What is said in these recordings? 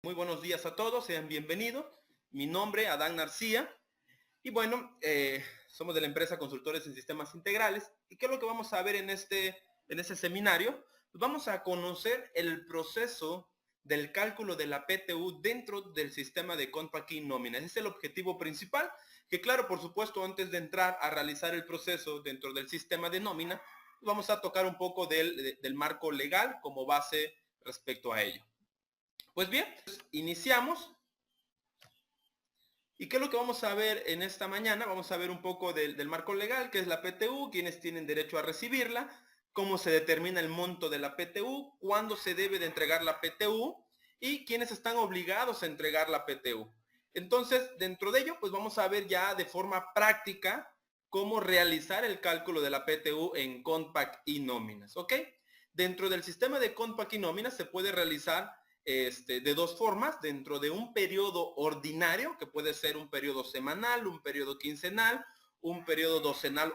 Muy buenos días a todos, sean bienvenidos. Mi nombre es Adán García y bueno, somos de la empresa Consultores en Sistemas Integrales. ¿Y qué es lo que vamos a ver en este seminario? Pues vamos a conocer el proceso del cálculo de la PTU dentro del sistema de Compact y nómina. Ese es el objetivo principal, que claro, por supuesto, antes de entrar a realizar el proceso dentro del sistema de nómina, vamos a tocar un poco del marco legal como base respecto a ello. Pues bien, iniciamos. ¿Y qué es lo que vamos a ver en esta mañana? Vamos a ver un poco del marco legal, que es la PTU, quiénes tienen derecho a recibirla, cómo se determina el monto de la PTU, cuándo se debe de entregar la PTU y quiénes están obligados a entregar la PTU. Entonces, dentro de ello, pues vamos a ver ya de forma práctica cómo realizar el cálculo de la PTU en Compact y nóminas, ¿ok? Dentro del sistema de Compact y nóminas se puede realizar de dos formas, dentro de un periodo ordinario, que puede ser un periodo semanal, un periodo quincenal, un periodo docenal.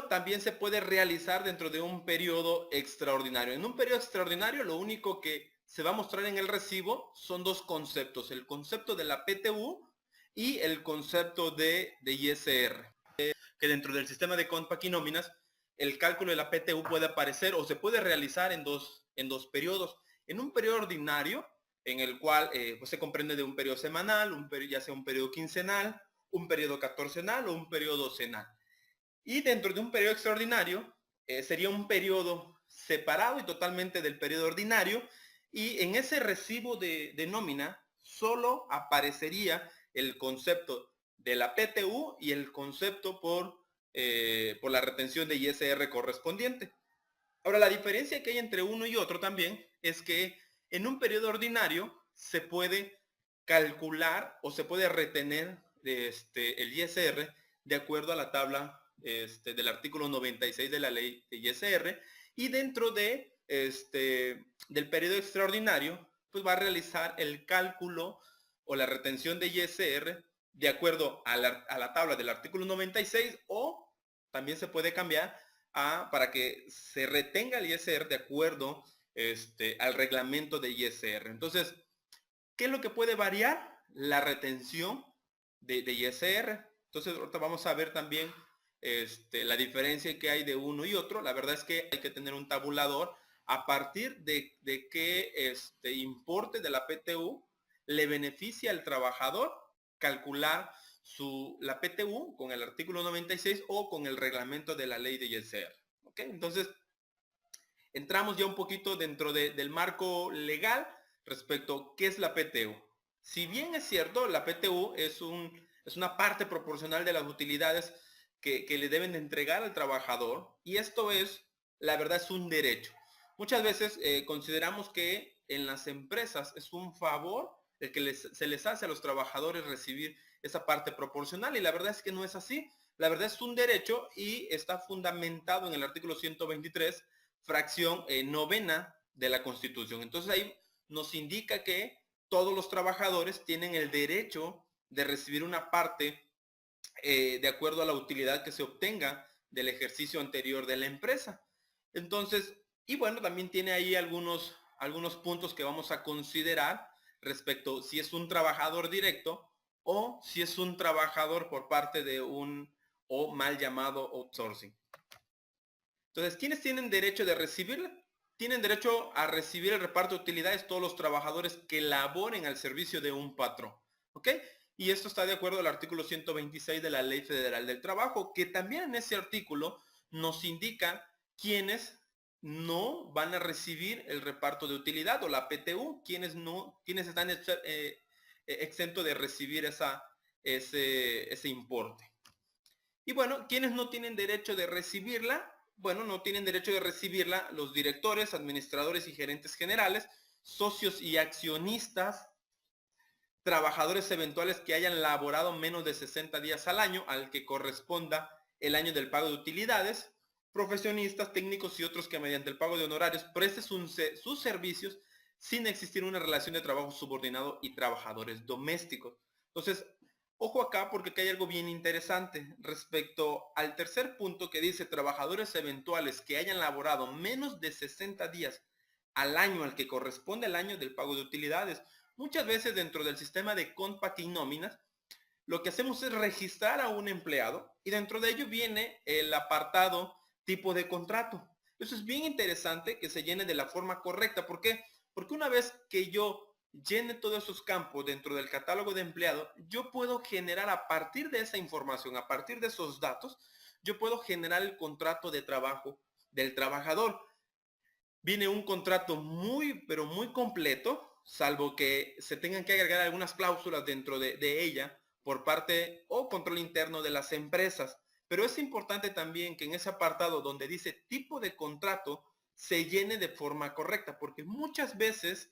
También se puede realizar dentro de un periodo extraordinario. En un periodo extraordinario, lo único que se va a mostrar en el recibo son dos conceptos, el concepto de la PTU y el concepto de ISR. Que dentro del sistema de Compact y nóminas, el cálculo de la PTU puede aparecer o se puede realizar en dos periodos. En un periodo ordinario, en el cual pues se comprende de un periodo semanal, ya sea un periodo quincenal, un periodo catorcenal o un periodo docenal. Y dentro de un periodo extraordinario, sería un periodo separado y totalmente del periodo ordinario, y en ese recibo de nómina solo aparecería el concepto de la PTU y el concepto por la retención de ISR correspondiente. Ahora, la diferencia que hay entre uno y otro también es que en un periodo ordinario se puede calcular o se puede retener el ISR de acuerdo a la tabla del artículo 96 de la ley de ISR, y dentro del periodo extraordinario pues va a realizar el cálculo o la retención de ISR de acuerdo a la tabla del artículo 96, o también se puede cambiar para que se retenga el ISR de acuerdo al reglamento de ISR. Entonces, ¿qué es lo que puede variar? La retención de ISR. Entonces, ahorita vamos a ver también la diferencia que hay de uno y otro. La verdad es que hay que tener un tabulador a partir de qué importe de la PTU le beneficia al trabajador calcular la PTU con el artículo 96 o con el reglamento de la ley de ISR. ¿Ok? Entonces, entramos ya un poquito dentro del marco legal respecto a qué es la PTU. Si bien es cierto, la PTU es una parte proporcional de las utilidades que le deben de entregar al trabajador, y esto es, la verdad, es un derecho. Muchas veces consideramos que en las empresas es un favor el que se les hace a los trabajadores recibir esa parte proporcional, y la verdad es que no es así. La verdad es un derecho y está fundamentado en el artículo 123, fracción novena de la Constitución. Entonces ahí nos indica que todos los trabajadores tienen el derecho de recibir una parte de acuerdo a la utilidad que se obtenga del ejercicio anterior de la empresa. Entonces, y bueno, también tiene ahí algunos puntos que vamos a considerar respecto si es un trabajador directo o si es un trabajador por parte de un o mal llamado outsourcing. Entonces, ¿quiénes tienen derecho de recibirla? Tienen derecho a recibir el reparto de utilidades todos los trabajadores que laboren al servicio de un patrón. ¿Ok? Y esto está de acuerdo al artículo 126 de la Ley Federal del Trabajo, que también en ese artículo nos indica quiénes no van a recibir el reparto de utilidad o la PTU, quiénes están exentos de recibir ese importe. Y bueno, ¿quiénes no tienen derecho de recibirla? Bueno, no tienen derecho de recibirla los directores, administradores y gerentes generales, socios y accionistas, trabajadores eventuales que hayan laborado menos de 60 días al año, al que corresponda el año del pago de utilidades, profesionistas, técnicos y otros que mediante el pago de honorarios presten sus servicios sin existir una relación de trabajo subordinado, y trabajadores domésticos. Entonces, ojo acá, porque acá hay algo bien interesante respecto al tercer punto que dice trabajadores eventuales que hayan laborado menos de 60 días al año al que corresponde el año del pago de utilidades. Muchas veces dentro del sistema de Compact nóminas, lo que hacemos es registrar a un empleado y dentro de ello viene el apartado tipo de contrato. Eso es bien interesante que se llene de la forma correcta. ¿Por qué? Porque una vez que yo llene todos esos campos dentro del catálogo de empleado, yo puedo generar a partir de esa información, a partir de esos datos, yo puedo generar el contrato de trabajo del trabajador. Viene un contrato muy, pero muy completo, salvo que se tengan que agregar algunas cláusulas dentro de ella por parte o control interno de las empresas. Pero es importante también que en ese apartado donde dice tipo de contrato se llene de forma correcta, porque muchas veces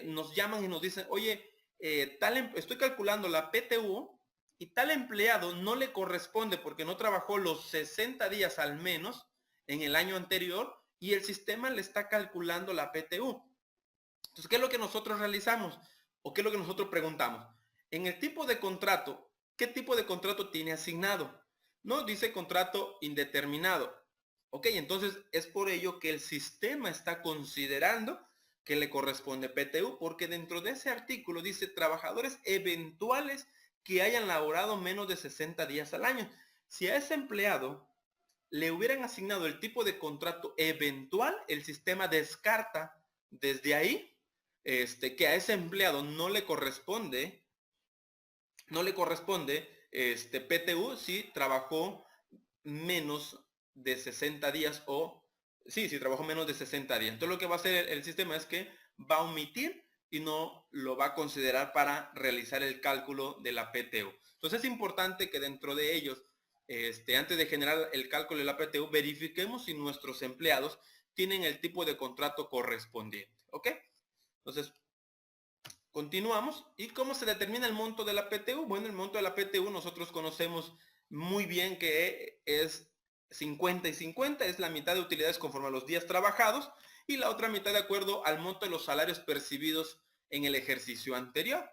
nos llaman y nos dicen, oye, estoy calculando la PTU y tal empleado no le corresponde porque no trabajó los 60 días al menos en el año anterior y el sistema le está calculando la PTU. Entonces, ¿qué es lo que nosotros realizamos? ¿O qué es lo que nosotros preguntamos? En el tipo de contrato, ¿qué tipo de contrato tiene asignado? No, dice contrato indeterminado. Ok, entonces es por ello que el sistema está considerando que le corresponde PTU, porque dentro de ese artículo dice trabajadores eventuales que hayan laborado menos de 60 días al año. Si a ese empleado le hubieran asignado el tipo de contrato eventual, el sistema descarta desde ahí que a ese empleado no le corresponde PTU si trabajó menos de 60 días o sí, si trabajó menos de 60 días. Entonces lo que va a hacer el sistema es que va a omitir y no lo va a considerar para realizar el cálculo de la PTU. Entonces es importante que dentro de ellos, antes de generar el cálculo de la PTU, verifiquemos si nuestros empleados tienen el tipo de contrato correspondiente. ¿Ok? Entonces, continuamos. ¿Y cómo se determina el monto de la PTU? Bueno, el monto de la PTU nosotros conocemos muy bien que es 50 y 50, es la mitad de utilidades conforme a los días trabajados y la otra mitad de acuerdo al monto de los salarios percibidos en el ejercicio anterior.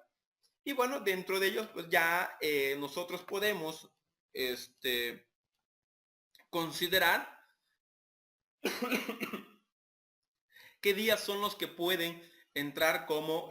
Y bueno, dentro de ellos pues ya nosotros podemos considerar qué días son los que pueden entrar como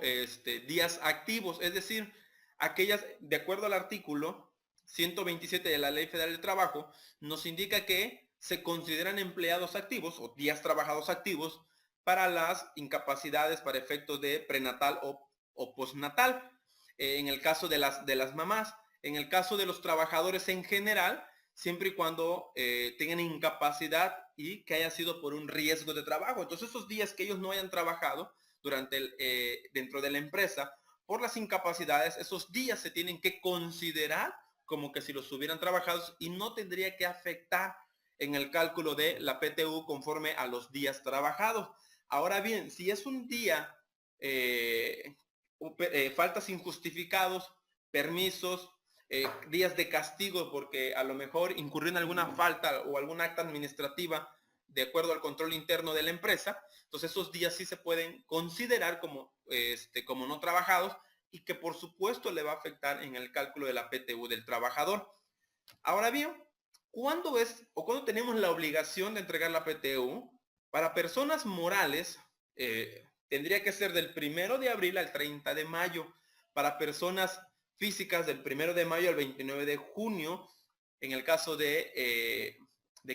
días activos, es decir, aquellas, de acuerdo al artículo 127 de la Ley Federal del Trabajo, nos indica que se consideran empleados activos o días trabajados activos para las incapacidades para efectos de prenatal o postnatal. En el caso de las mamás, en el caso de los trabajadores en general, siempre y cuando tengan incapacidad y que haya sido por un riesgo de trabajo. Entonces esos días que ellos no hayan trabajado dentro de la empresa por las incapacidades, esos días se tienen que considerar como que si los hubieran trabajado y no tendría que afectar en el cálculo de la PTU conforme a los días trabajados. Ahora bien, si es un día, faltas injustificados, permisos, días de castigo porque a lo mejor incurrió en alguna falta o algún acta administrativa de acuerdo al control interno de la empresa, entonces esos días sí se pueden considerar como no trabajados y que por supuesto le va a afectar en el cálculo de la PTU del trabajador. Ahora bien, ¿cuándo tenemos la obligación de entregar la PTU? Para personas morales, tendría que ser del 1 de abril al 30 de mayo. Para personas físicas, del 1 de mayo al 29 de junio. En el caso de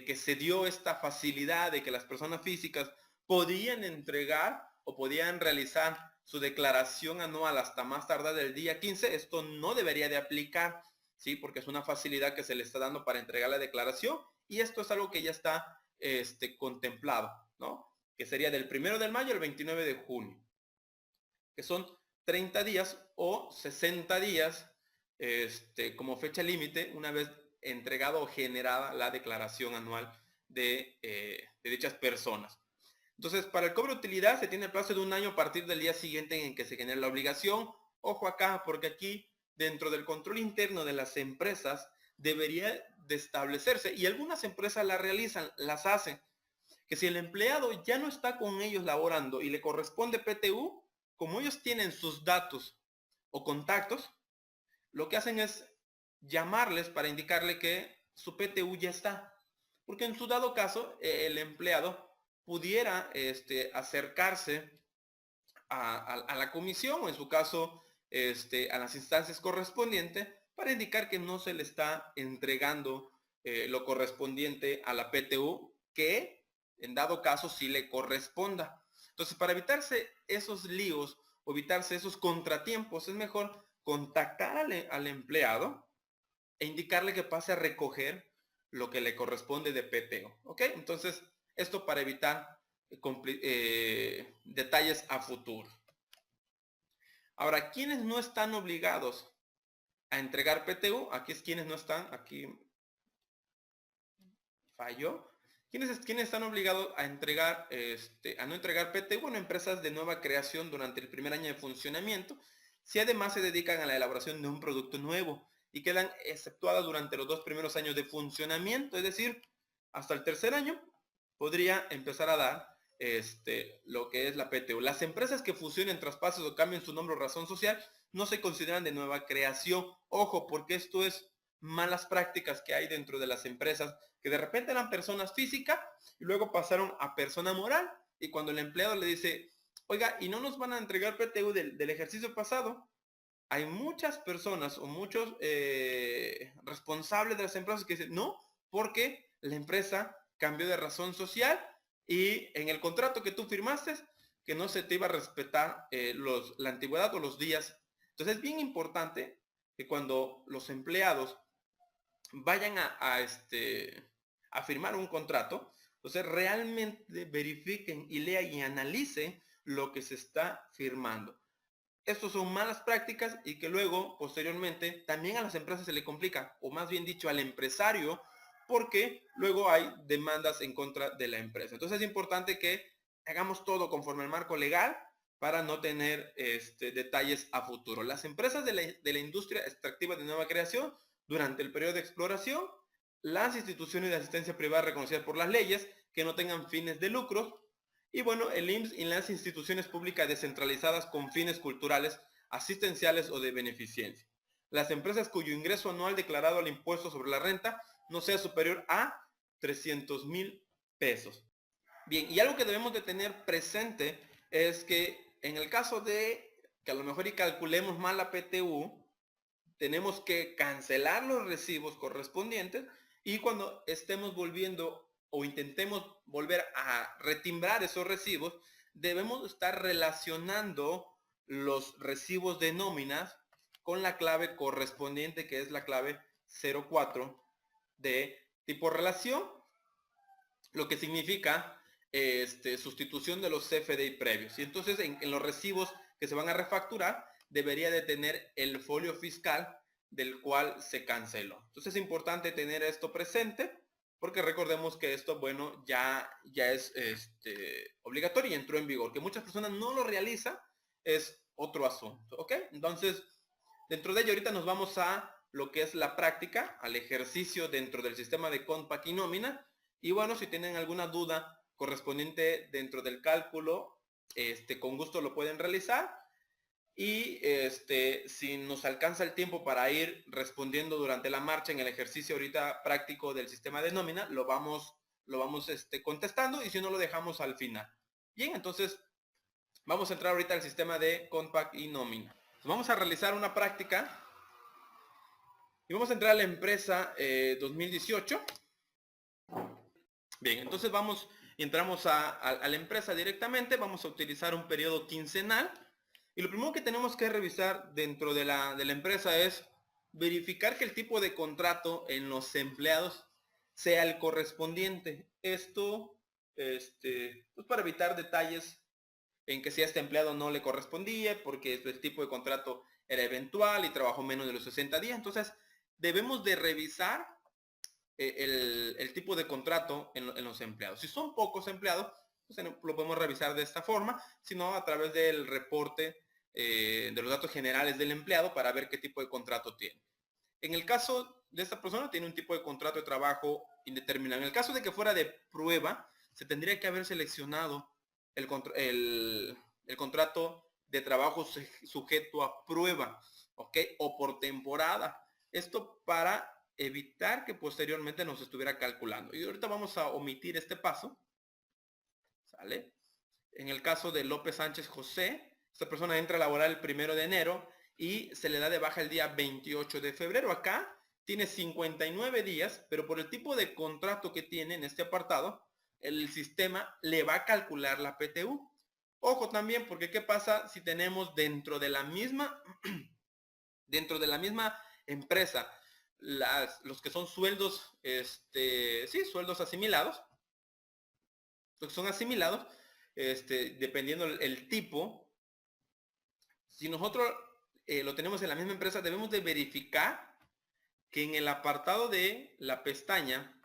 que se dio esta facilidad de que las personas físicas podían entregar o podían realizar su declaración anual hasta más tardar del día 15, esto no debería de aplicar, ¿sí? Porque es una facilidad que se le está dando para entregar la declaración y esto es algo que ya está contemplado, ¿no? Que sería del 1 de mayo al 29 de junio, que son 30 días o 60 días como fecha límite una vez entregado o generada la declaración anual de dichas personas. Entonces, para el cobro de utilidad se tiene el plazo de un año a partir del día siguiente en que se genere la obligación. Ojo acá, porque aquí, dentro del control interno de las empresas, debería de establecerse, y algunas empresas la realizan, las hacen, que si el empleado ya no está con ellos laborando y le corresponde PTU, como ellos tienen sus datos o contactos, lo que hacen es llamarles para indicarle que su PTU ya está. Porque en su dado caso, el empleado pudiera acercarse a la comisión o en su caso a las instancias correspondientes para indicar que no se le está entregando lo correspondiente a la PTU que en dado caso sí le corresponda. Entonces, para evitarse esos líos o evitarse esos contratiempos, es mejor contactar al empleado e indicarle que pase a recoger lo que le corresponde de PTO. ¿Ok? Entonces, esto para evitar detalles a futuro. Ahora, ¿quiénes no están obligados a entregar PTU? Aquí es quienes no están, aquí falló. ¿Quiénes están obligados a entregar, a no entregar PTU? Bueno, empresas de nueva creación durante el primer año de funcionamiento, si además se dedican a la elaboración de un producto nuevo y quedan exceptuadas durante los 2 primeros años de funcionamiento, es decir, hasta el tercer año podría empezar a dar lo que es la PTU. Las empresas que fusionen, traspasos o cambien su nombre o razón social no se consideran de nueva creación. Ojo, porque esto es malas prácticas que hay dentro de las empresas, que de repente eran personas físicas y luego pasaron a persona moral. Y cuando el empleado le dice, oiga, ¿y no nos van a entregar PTU del ejercicio pasado? Hay muchas personas o muchos responsables de las empresas que dicen, no, porque la empresa cambió de razón social y en el contrato que tú firmaste, que no se te iba a respetar la antigüedad o los días. Entonces es bien importante que cuando los empleados vayan a firmar un contrato, entonces realmente verifiquen y lean y analicen lo que se está firmando. Estos son malas prácticas y que luego, posteriormente, también a las empresas se le complica, o más bien dicho, al empresario, porque luego hay demandas en contra de la empresa. Entonces es importante que hagamos todo conforme al marco legal para no tener detalles a futuro. Las empresas de la industria extractiva de nueva creación, durante el periodo de exploración, las instituciones de asistencia privada reconocidas por las leyes que no tengan fines de lucro, y bueno, el IMSS y las instituciones públicas descentralizadas con fines culturales, asistenciales o de beneficencia. Las empresas cuyo ingreso anual declarado al impuesto sobre la renta no sea superior a 300,000 pesos. Bien, y algo que debemos de tener presente es que en el caso de que a lo mejor y calculemos mal la PTU, tenemos que cancelar los recibos correspondientes y cuando estemos volviendo o intentemos volver a retimbrar esos recibos, debemos estar relacionando los recibos de nóminas con la clave correspondiente, que es la clave 04 de tipo relación, lo que significa sustitución de los CFDI previos. Y entonces en los recibos que se van a refacturar, debería de tener el folio fiscal del cual se canceló. Entonces es importante tener esto presente, porque recordemos que esto, bueno, ya es obligatorio y entró en vigor. Que muchas personas no lo realizan es otro asunto, ¿ok? Entonces, dentro de ello ahorita nos vamos a lo que es la práctica, al ejercicio dentro del sistema de Compact y nómina. Y bueno, si tienen alguna duda correspondiente dentro del cálculo, con gusto lo pueden realizar. Y si nos alcanza el tiempo para ir respondiendo durante la marcha en el ejercicio ahorita práctico del sistema de nómina, lo vamos contestando, y si no lo dejamos al final. Bien, entonces vamos a entrar ahorita al sistema de Compact y nómina. Vamos a realizar una práctica y vamos a entrar a la empresa 2018. Bien, entonces vamos y entramos a la empresa directamente. Vamos a utilizar un periodo quincenal. Y lo primero que tenemos que revisar dentro de la empresa es verificar que el tipo de contrato en los empleados sea el correspondiente. Esto, pues para evitar detalles en que si a este empleado no le correspondía, porque el tipo de contrato era eventual y trabajó menos de los 60 días. Entonces, debemos de revisar el tipo de contrato en los empleados. Si son pocos empleados, pues lo podemos revisar de esta forma, sino a través del reporte de los datos generales del empleado para ver qué tipo de contrato tiene. En el caso de esta persona, tiene un tipo de contrato de trabajo indeterminado. En el caso de que fuera de prueba, se tendría que haber seleccionado el contrato de trabajo sujeto a prueba, ¿ok? O por temporada. Esto para evitar que posteriormente nos estuviera calculando. Y ahorita vamos a omitir este paso. ¿Sale? En el caso de López Sánchez José, Esta persona entra a laborar el 1 de enero y se le da de baja el día 28 de febrero. Acá tiene 59 días, pero por el tipo de contrato que tiene en este apartado, el sistema le va a calcular la PTU. Ojo también, porque ¿qué pasa si tenemos dentro de la misma empresa los que son sueldos, sueldos asimilados, los que son asimilados, dependiendo el tipo, si nosotros lo tenemos en la misma empresa, debemos de verificar que en el apartado de la pestaña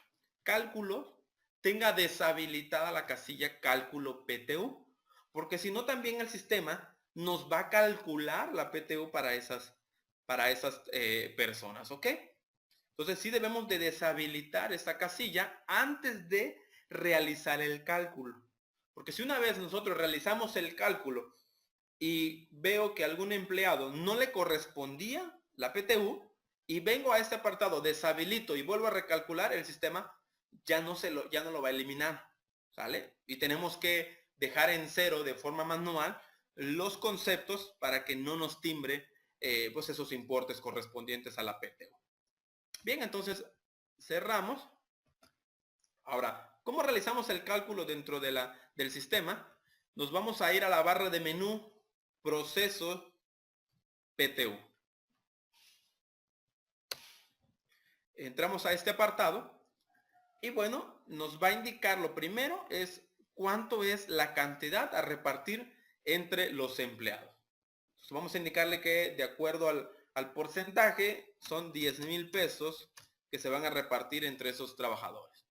cálculos tenga deshabilitada la casilla cálculo PTU, porque si no también el sistema nos va a calcular la PTU para esas personas, ¿ok? Entonces sí debemos de deshabilitar esta casilla antes de realizar el cálculo, porque si una vez nosotros realizamos el cálculo y veo que a algún empleado no le correspondía la PTU y vengo a este apartado, deshabilito y vuelvo a recalcular, el sistema ya no lo va a eliminar, ¿sale? Y tenemos que dejar en cero de forma manual los conceptos para que no nos timbre pues esos importes correspondientes a la PTU. Bien, entonces cerramos. Ahora, ¿cómo realizamos el cálculo dentro del sistema? Nos vamos a ir a la barra de menú Proceso PTU. Entramos a este apartado y bueno, nos va a indicar, lo primero es cuánto es la cantidad a repartir entre los empleados. Entonces vamos a indicarle que de acuerdo al porcentaje son 10,000 pesos que se van a repartir entre esos trabajadores.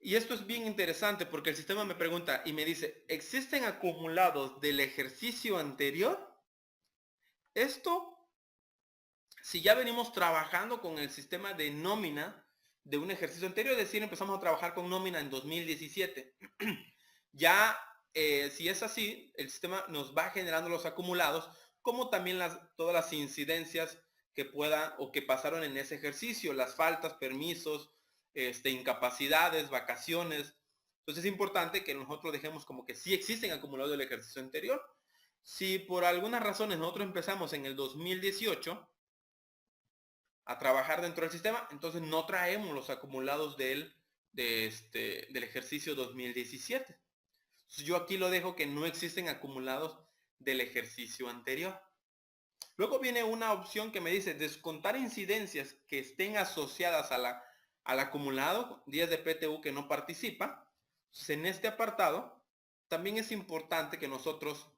Y esto es bien interesante porque el sistema me pregunta y me dice, ¿existen acumulados del ejercicio anterior? Esto, si ya venimos trabajando con el sistema de nómina de un ejercicio anterior, es decir, empezamos a trabajar con nómina en 2017. Ya, si es así, el sistema nos va generando los acumulados, como también todas las incidencias que puedan o que pasaron en ese ejercicio, las faltas, permisos, incapacidades, vacaciones. Entonces es importante que nosotros dejemos como que sí existen acumulados del ejercicio anterior. Si por algunas razones nosotros empezamos en el 2018 a trabajar dentro del sistema, entonces no traemos los acumulados del ejercicio 2017. Entonces yo aquí lo dejo que no existen acumulados del ejercicio anterior. Luego viene una opción que me dice descontar incidencias que estén asociadas al acumulado, días de PTU que no participa. Entonces, en este apartado también es importante que nosotros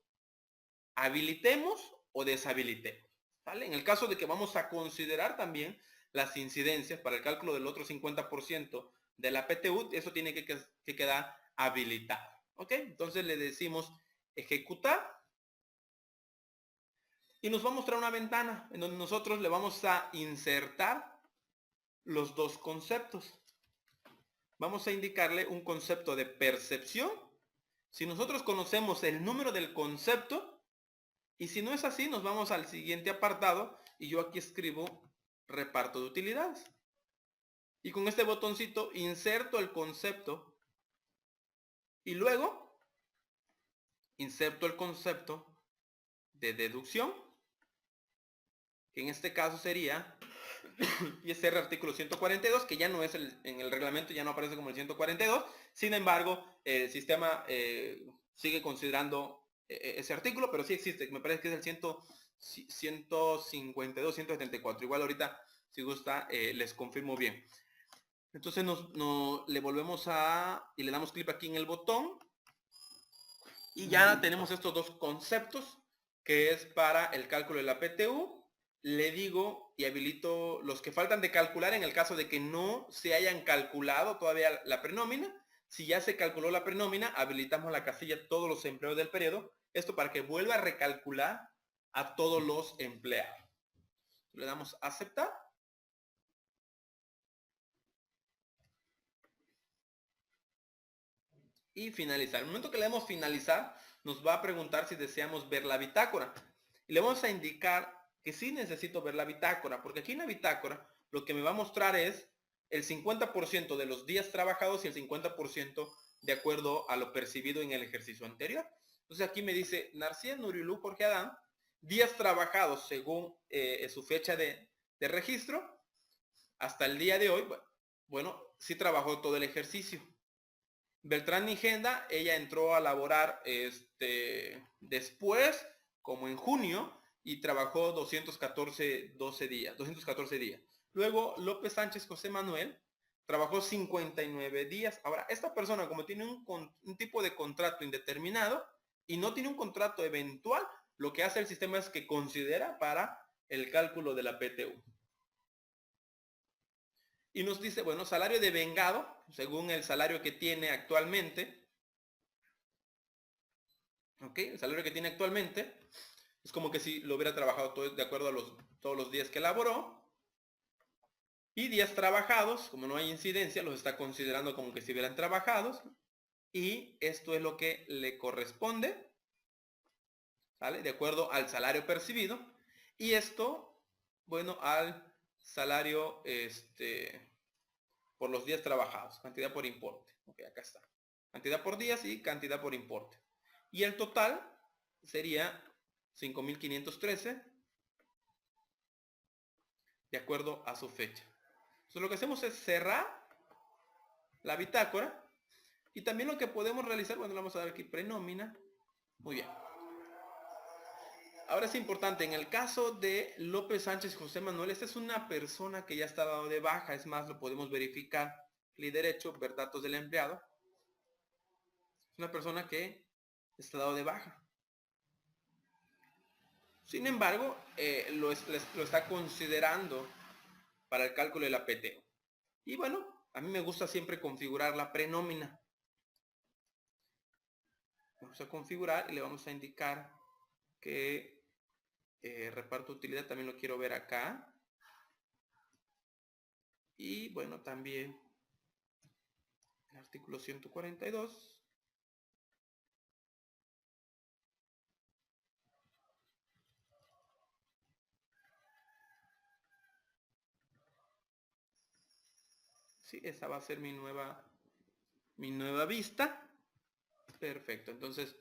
habilitemos o deshabilitemos, ¿vale? En el caso de que vamos a considerar también las incidencias para el cálculo del otro 50% de la PTU, eso tiene que quedar habilitado, ¿ok? Entonces le decimos ejecutar y nos va a mostrar una ventana en donde nosotros le vamos a insertar los dos conceptos. Vamos a indicarle un concepto de percepción. Si nosotros conocemos el número del concepto, y si no es así, nos vamos al siguiente apartado y yo aquí escribo reparto de utilidades. Y con este botoncito inserto el concepto y luego inserto el concepto de deducción, que en este caso sería ISR artículo 142, que ya no es en el reglamento, ya no aparece como el 142. Sin embargo, el sistema sigue considerando ese artículo, pero sí existe. Me parece que es el 152, 174. Igual ahorita, si gusta, les confirmo bien. Entonces le volvemos y le damos clic aquí en el botón. Y ya tenemos estos dos conceptos, que es para el cálculo de la PTU. Le digo y habilito los que faltan de calcular en el caso de que no se hayan calculado todavía la prenómina. Si ya se calculó la prenómina, habilitamos la casilla todos los empleados del periodo. Esto para que vuelva a recalcular a todos los empleados. Le damos a aceptar. Y finalizar. En el momento que le demos finalizar, nos va a preguntar si deseamos ver la bitácora. Y le vamos a indicar que sí necesito ver la bitácora, porque aquí en la bitácora lo que me va a mostrar es el 50% de los días trabajados y el 50% de acuerdo a lo percibido en el ejercicio anterior. Entonces aquí me dice Narcía Nuriulú Jorge Adán, días trabajados según su fecha de registro, hasta el día de hoy, bueno, sí trabajó todo el ejercicio. Beltrán Nigenda, ella entró a laborar después, como en junio, y trabajó 214 días. Luego López Sánchez José Manuel trabajó 59 días. Ahora, esta persona, como tiene un tipo de contrato indeterminado y no tiene un contrato eventual, lo que hace el sistema es que considera para el cálculo de la PTU. Y nos dice, bueno, salario de vengado, según el salario que tiene actualmente. ¿Ok? El salario que tiene actualmente es como que si lo hubiera trabajado todo de acuerdo a todos los días que elaboró. Y días trabajados, como no hay incidencia, los está considerando como que si hubieran trabajados. Y esto es lo que le corresponde, ¿sale? De acuerdo al salario percibido. Y esto, bueno, al salario, por los días trabajados, cantidad por importe. Ok, acá está. Cantidad por días y cantidad por importe. Y el total sería 5.513 de acuerdo a su fecha. Entonces lo que hacemos es cerrar la bitácora y también lo que podemos realizar, bueno, le vamos a dar aquí prenómina. Muy bien. Ahora es importante, en el caso de López Sánchez José Manuel, esta es una persona que ya está dado de baja, es más, lo podemos verificar, clic derecho, ver datos del empleado. Es una persona que está dado de baja. Sin embargo, lo está considerando para el cálculo de la PTU. Y bueno, a mí me gusta siempre configurar la prenómina. Vamos a configurar y le vamos a indicar que reparto de utilidad también lo quiero ver acá. Y bueno, también el artículo 142. Sí, esa va a ser mi nueva vista. Perfecto, entonces,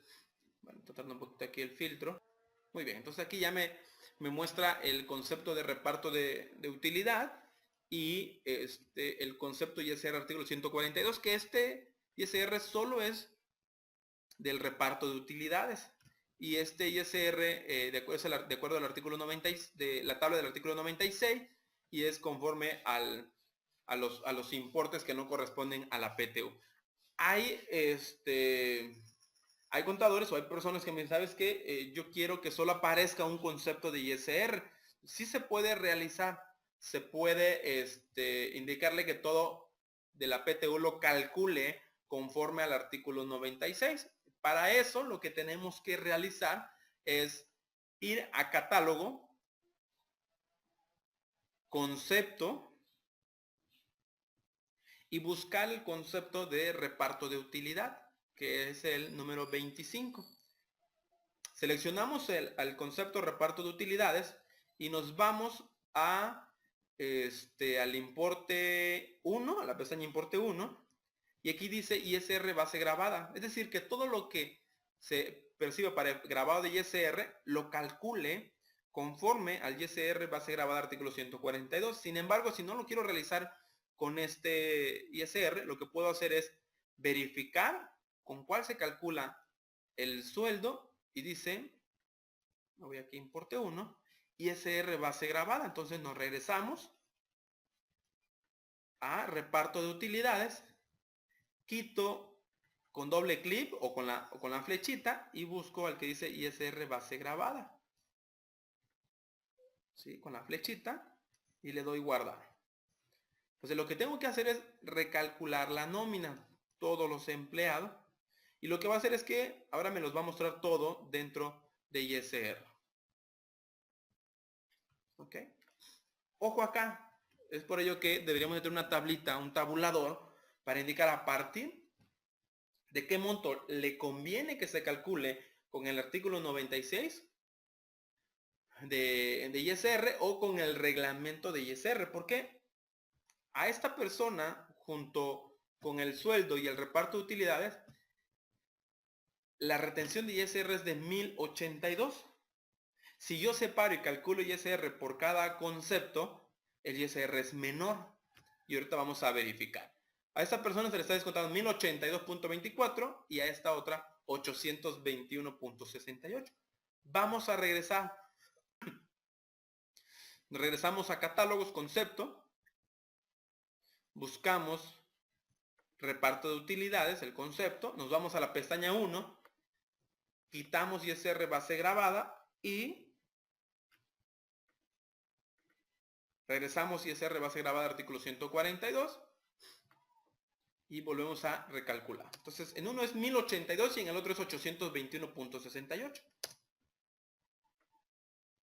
bueno, tratando un poquito aquí el filtro. Muy bien, entonces aquí ya me muestra el concepto de reparto de utilidad y el concepto ISR artículo 142, que este ISR solo es del reparto de utilidades. Y este ISR, de acuerdo al artículo 90, de la tabla del artículo 96, y es conforme a los importes que no corresponden a la PTU. Hay hay contadores o hay personas que me dicen, ¿sabes qué? Yo quiero que solo aparezca un concepto de ISR. Sí se puede realizar, se puede indicarle que todo de la PTU lo calcule conforme al artículo 96. Para eso lo que tenemos que realizar es ir a catálogo, concepto, y buscar el concepto de reparto de utilidad, que es el número 25. Seleccionamos el concepto reparto de utilidades y nos vamos al importe 1, a la pestaña importe 1, y aquí dice ISR base grabada. Es decir, que todo lo que se percibe para el grabado de ISR lo calcule conforme al ISR base grabada artículo 142. Sin embargo, si no lo quiero realizar con este ISR, lo que puedo hacer es verificar con cuál se calcula el sueldo y dice, me voy aquí a importe 1, ISR base grabada. Entonces nos regresamos a reparto de utilidades, quito con doble clic o con la flechita y busco al que dice ISR base grabada. ¿Sí? Con la flechita y le doy guardar. Entonces lo que tengo que hacer es recalcular la nómina, todos los empleados, y lo que va a hacer es que ahora me los va a mostrar todo dentro de ISR. ¿Ok? Ojo acá, es por ello que deberíamos de tener una tablita, un tabulador, para indicar a partir de qué monto le conviene que se calcule con el artículo 96 de ISR o con el reglamento de ISR. ¿Por qué? A esta persona, junto con el sueldo y el reparto de utilidades, la retención de ISR es de 1082. Si yo separo y calculo ISR por cada concepto, el ISR es menor. Y ahorita vamos a verificar. A esta persona se le está descontando 1082.24 y a esta otra 821.68. Vamos a regresar. Regresamos a catálogos, concepto. Buscamos reparto de utilidades, el concepto. Nos vamos a la pestaña 1. Quitamos ISR base grabada y regresamos ISR base grabada artículo 142 y volvemos a recalcular. Entonces, en uno es 1082 y en el otro es 821.68.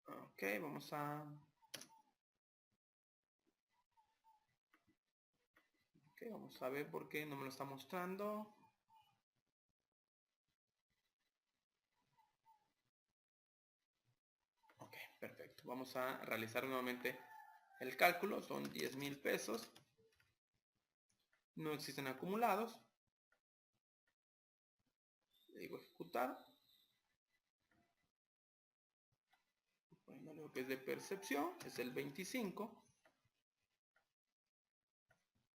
Ok, vamos a... Ok, vamos a ver por qué no me lo está mostrando. Ok, perfecto. Vamos a realizar nuevamente el cálculo. Son 10,000 pesos. No existen acumulados. Le digo ejecutar. Bueno, lo que es de percepción es el 25.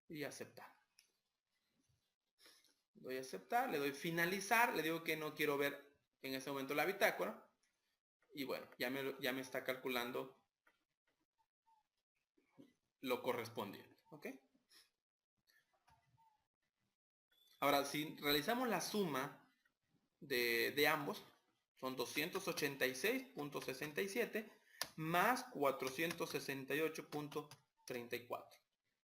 Y aceptar. Doy a aceptar, le doy finalizar, le digo que no quiero ver en este momento la bitácora. Y bueno, ya me está calculando lo correspondiente. ¿Ok? Ahora, si realizamos la suma de ambos, son 286.67 más 468.34.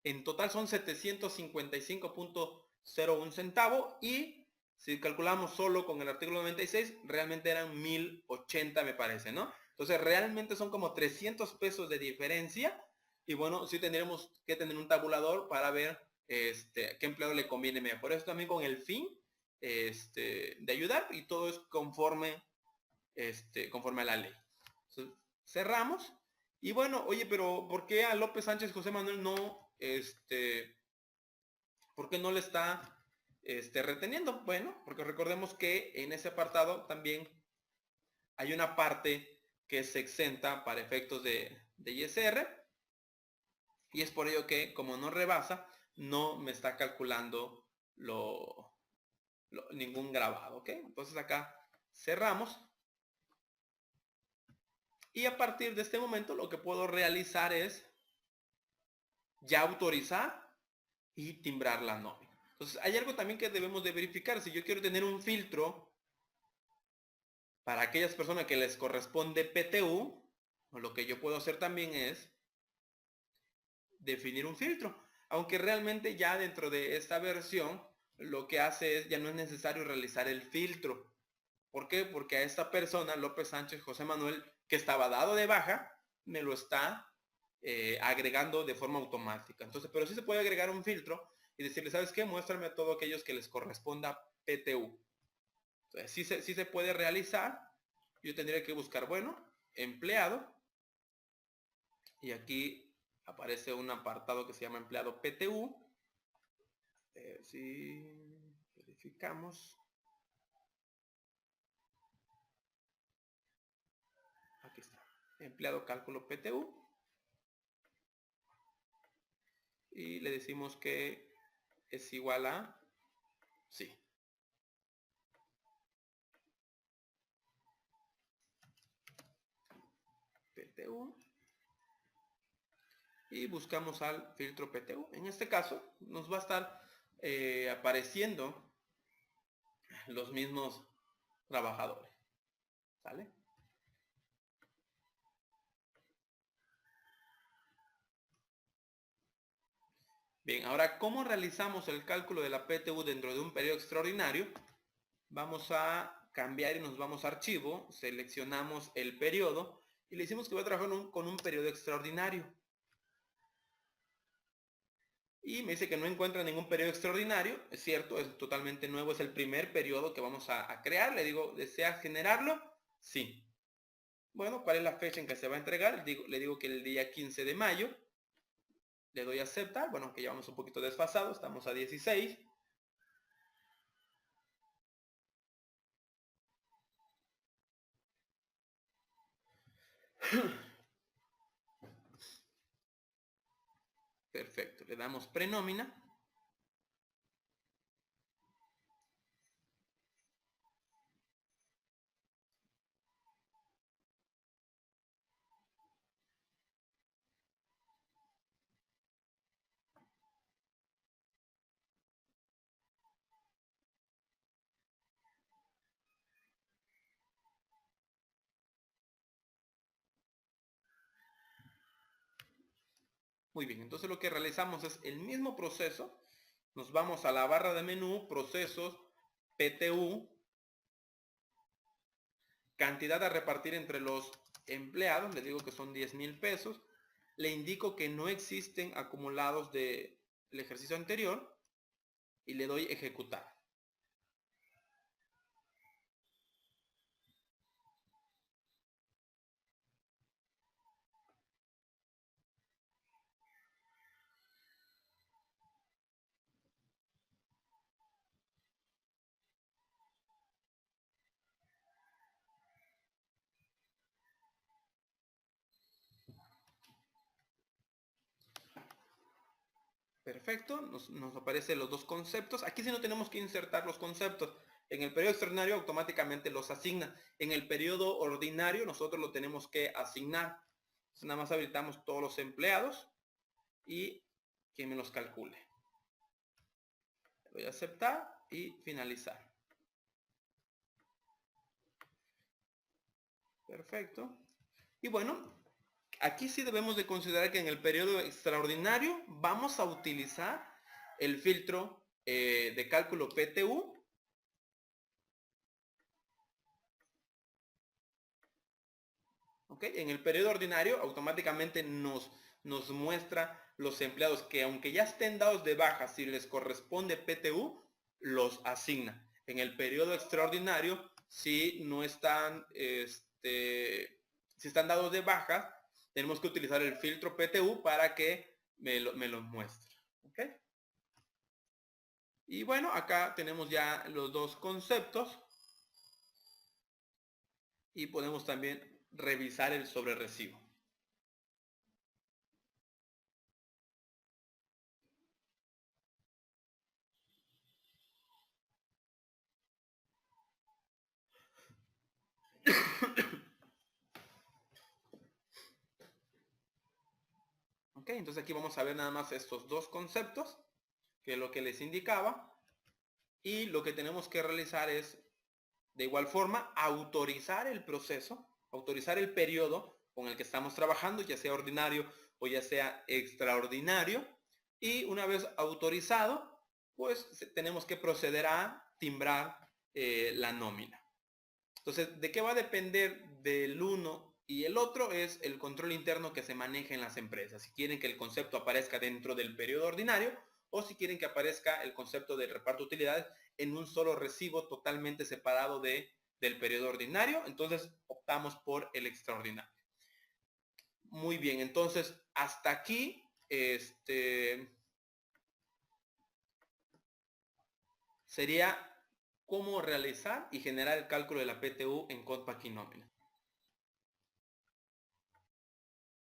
En total son 755.01 centavo y si calculamos solo con el artículo 96, realmente eran 1080 me parece, ¿no? Entonces realmente son como 300 pesos de diferencia y bueno, sí tendremos que tener un tabulador para ver qué empleado le conviene mejor. Esto también con el fin de ayudar y todo es conforme a la ley. Entonces, cerramos y bueno, oye, pero ¿por qué a López Sánchez José Manuel no por qué no le está reteniendo? Bueno, porque recordemos que en ese apartado también hay una parte que se exenta para efectos de ISR y es por ello que como no rebasa, no me está calculando ningún grabado, ¿ok? Entonces acá cerramos y a partir de este momento lo que puedo realizar es ya autorizar y timbrar la nómina. Entonces hay algo también que debemos de verificar. Si yo quiero tener un filtro para aquellas personas que les corresponde PTU, lo que yo puedo hacer también es definir un filtro. Aunque realmente ya dentro de esta versión lo que hace es ya no es necesario realizar el filtro. ¿Por qué? Porque a esta persona, López Sánchez José Manuel, que estaba dado de baja, me lo está agregando de forma automática. Entonces, pero sí se puede agregar un filtro y decirle, ¿sabes qué? Muéstrame a todos aquellos que les corresponda PTU. Entonces, sí se puede realizar. Yo tendría que buscar, bueno, empleado. Y aquí aparece un apartado que se llama empleado PTU. Si verificamos. Aquí está. Empleado cálculo PTU. Y le decimos que es igual a sí. PTU. Y buscamos al filtro PTU. En este caso nos va a estar apareciendo los mismos trabajadores. ¿Sale? Bien, ahora, ¿cómo realizamos el cálculo de la PTU dentro de un periodo extraordinario? Vamos a cambiar y nos vamos a archivo, seleccionamos el periodo y le decimos que voy a trabajar con un periodo extraordinario. Y me dice que no encuentra ningún periodo extraordinario. Es cierto, es totalmente nuevo, es el primer periodo que vamos a crear. Le digo, ¿deseas generarlo? Sí. Bueno, ¿cuál es la fecha en que se va a entregar? Le digo que el día 15 de mayo. Le doy a aceptar. Bueno, que ya vamos un poquito desfasados, estamos a 16. Perfecto, le damos prenómina. Muy bien, entonces lo que realizamos es el mismo proceso. Nos vamos a la barra de menú, procesos, PTU, cantidad a repartir entre los empleados, le digo que son 10,000 pesos. Le indico que no existen acumulados del ejercicio anterior y le doy ejecutar. Perfecto, nos aparecen los dos conceptos. Aquí sí no tenemos que insertar los conceptos. En el periodo extraordinario automáticamente los asigna. En el periodo ordinario nosotros lo tenemos que asignar. Entonces, nada más habilitamos todos los empleados y que me los calcule. Voy a aceptar y finalizar. Perfecto. Y bueno, aquí sí debemos de considerar que en el periodo extraordinario vamos a utilizar el filtro de cálculo PTU. ¿Okay? En el periodo ordinario automáticamente nos muestra los empleados que aunque ya estén dados de baja, si les corresponde PTU, los asigna. En el periodo extraordinario, si no están, si están dados de baja, tenemos que utilizar el filtro PTU para que me los muestre. ¿Okay? Y bueno, acá tenemos ya los dos conceptos y podemos también revisar el sobrerecibo. Ok, entonces aquí vamos a ver nada más estos dos conceptos, que es lo que les indicaba. Y lo que tenemos que realizar es, de igual forma, autorizar el proceso, autorizar el periodo con el que estamos trabajando, ya sea ordinario o ya sea extraordinario. Y una vez autorizado, pues tenemos que proceder a timbrar la nómina. Entonces, ¿de qué va a depender del uno y el otro? Es el control interno que se maneja en las empresas. Si quieren que el concepto aparezca dentro del periodo ordinario o si quieren que aparezca el concepto de reparto de utilidades en un solo recibo totalmente separado del periodo ordinario, entonces optamos por el extraordinario. Muy bien, entonces hasta aquí sería cómo realizar y generar el cálculo de la PTU en Codpack y Nómina.